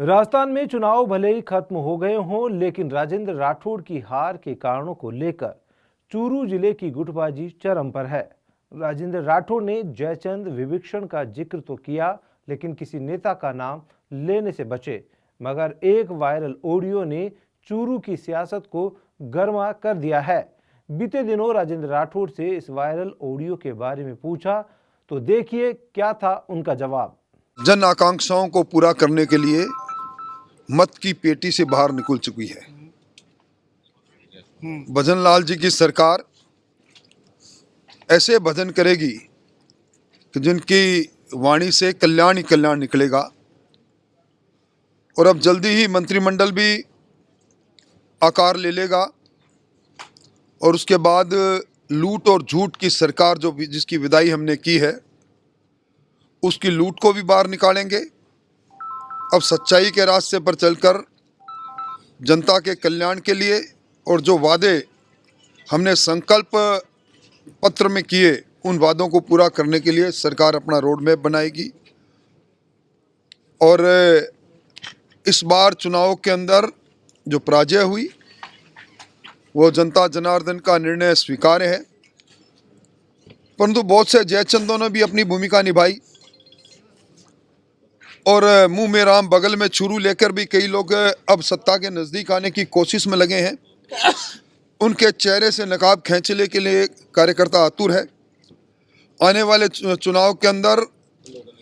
राजस्थान में चुनाव भले ही खत्म हो गए हों, लेकिन राजेंद्र राठौड़ की हार के कारणों को लेकर चूरू जिले की गुटबाजी चरम पर है। राजेंद्र राठौड़ ने जयचंद विभीषण का जिक्र तो किया, लेकिन किसी नेता का नाम लेने से बचे। मगर एक वायरल ऑडियो ने चूरू की सियासत को गर्मा कर दिया है। बीते दिनों राजेंद्र राठौड़ से इस वायरल ऑडियो के बारे में पूछा तो देखिए क्या था उनका जवाब। जन आकांक्षाओं को पूरा करने के लिए मत की पेटी से बाहर निकल चुकी है। भजन लाल जी की सरकार ऐसे भजन करेगी कि जिनकी वाणी से कल्याण ही कल्याण निकलेगा। और अब जल्दी ही मंत्रिमंडल भी आकार ले लेगा और उसके बाद लूट और झूठ की सरकार जो जिसकी विदाई हमने की है, उसकी लूट को भी बाहर निकालेंगे। अब सच्चाई के रास्ते पर चलकर जनता के कल्याण के लिए और जो वादे हमने संकल्प पत्र में किए, उन वादों को पूरा करने के लिए सरकार अपना रोड मैप बनाएगी। और इस बार चुनाव के अंदर जो पराजय हुई वो जनता जनार्दन का निर्णय स्वीकार्य है, परंतु बहुत से जयचंदों ने भी अपनी भूमिका निभाई और मुंह में राम बगल में छुरू लेकर भी कई लोग अब सत्ता के नजदीक आने की कोशिश में लगे हैं। उनके चेहरे से नकाब खींचने के लिए कार्यकर्ता आतुर है। आने वाले चुनाव के अंदर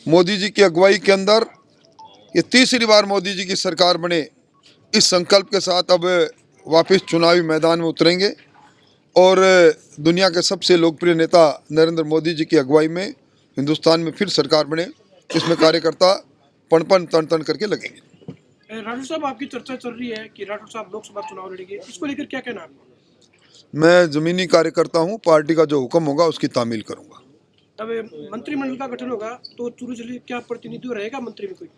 मोदी जी की अगुवाई के अंदर ये तीसरी बार मोदी जी की सरकार बने, इस संकल्प के साथ अब वापस चुनावी मैदान में उतरेंगे और दुनिया के सबसे लोकप्रिय नेता नरेंद्र मोदी जी की अगुवाई में हिंदुस्तान में फिर सरकार बने, इसमें कार्यकर्ता पन तन तन करके लगेंगे। राठौड़ साहब, आपकी चर्चा चल रही है कि राठौड़ साहब लोकसभा चुनाव लड़ेंगे, इसको लेकर क्या कहना है? मैं जमीनी कार्यकर्ता हूं, पार्टी का जो हुक्म होगा उसकी तामील करूंगा। अब मंत्रिमंडल का गठन होगा तो चूरू जिले क्या प्रतिनिधित्व रहेगा मंत्री में कोई?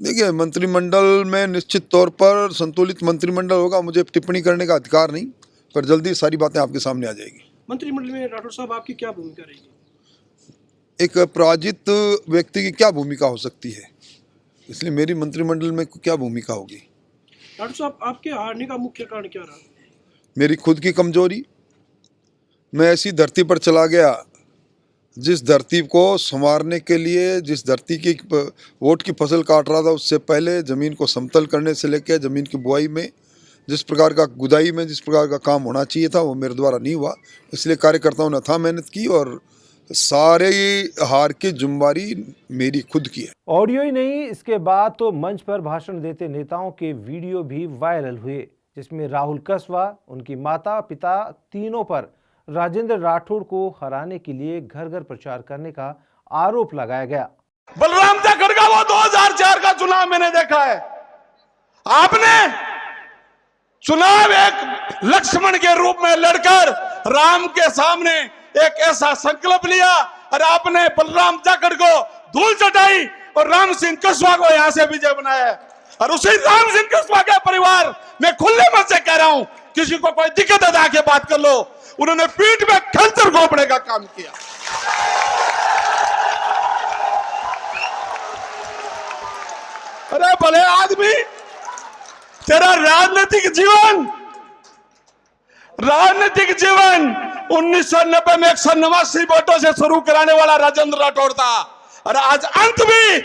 देखिए, मंत्रिमंडल में निश्चित तौर पर संतुलित मंत्रिमंडल होगा, मुझे टिप्पणी करने का अधिकार नहीं, पर जल्दी सारी बातें आपके सामने आ जाएगी। मंत्रिमंडल में राठौड़ साहब आपकी क्या भूमिका रहेगी? एक पराजित व्यक्ति की क्या भूमिका हो सकती है, इसलिए मेरी मंत्रिमंडल में क्या भूमिका होगी। राठौड़ साहब, आपके हारने का मुख्य कारण क्या रहा? मेरी खुद की कमजोरी। मैं ऐसी धरती पर चला गया जिस धरती को संवारने के लिए, जिस धरती की वोट की फसल काट रहा था, उससे पहले जमीन को समतल करने से लेकर जमीन की बुआई में जिस प्रकार का गुदाई में जिस प्रकार का काम होना चाहिए था वो मेरे द्वारा नहीं हुआ। इसलिए कार्यकर्ताओं ने अथाह मेहनत की और सारे हार की जिम्मेवारी मेरी खुद की है। ऑडियो ही नहीं, इसके बाद तो मंच पर भाषण देते नेताओं के वीडियो भी वायरल हुए, जिसमें राहुल कसवा, उनकी माता पिता तीनों पर राजेंद्र राठौड़ को हराने के लिए घर घर प्रचार करने का आरोप लगाया गया। बलराम जाखड़ का वो 2004 का चुनाव मैंने देखा है। आपने चुनाव एक लक्ष्मण के रूप में लड़कर राम के सामने एक ऐसा संकल्प लिया और आपने बलराम जाखड़ को धूल चटाई और राम सिंह कसवा को यहां से विजय बनाया। और उसी राम सिंह कसवा के परिवार में खुले मन से कह रहा हूं, किसी को कोई दिक्कत है आके बात कर लो, उन्होंने पीठ में खंजर घोंपने का काम किया। अरे भले आदमी, तेरा राजनीतिक जीवन 1990 में 189 वोटों से शुरू कराने वाला राजेंद्र राठौड़ था और आज अंत भी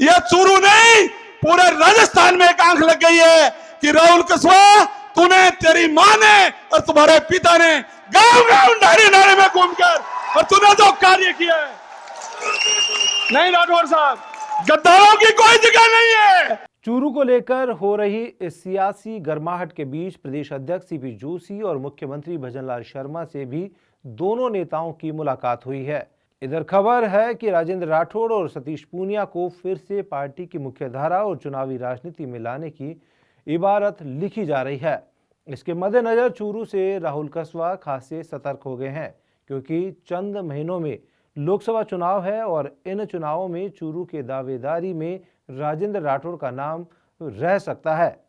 यह चूरू नहीं पूरे राजस्थान में एक आंख लग गई है कि राहुल कसवा, तूने, तेरी मां ने और तुम्हारे पिता ने गांव-गांव नारे में घूमकर और तूने जो कार्य किया है। नहीं राठौड़ साहब, गद्दारों की कोई जगह नहीं है। चूरू को लेकर हो रही इस सियासी गर्माहट के बीच प्रदेश अध्यक्ष सीपी जोशी और मुख्यमंत्री भजन लाल शर्मा से भी दोनों नेताओं की मुलाकात हुई है। इधर खबर है कि राजेंद्र राठौड़ और सतीश पूनिया को फिर से पार्टी की मुख्यधारा और चुनावी राजनीति में लाने की इबारत लिखी जा रही है। इसके मद्देनजर चूरू से राहुल कसवा खासे सतर्क हो गए हैं, क्योंकि चंद महीनों में लोकसभा चुनाव है और इन चुनावों में चूरू के दावेदारी में राजेंद्र राठौड़ का नाम रह सकता है।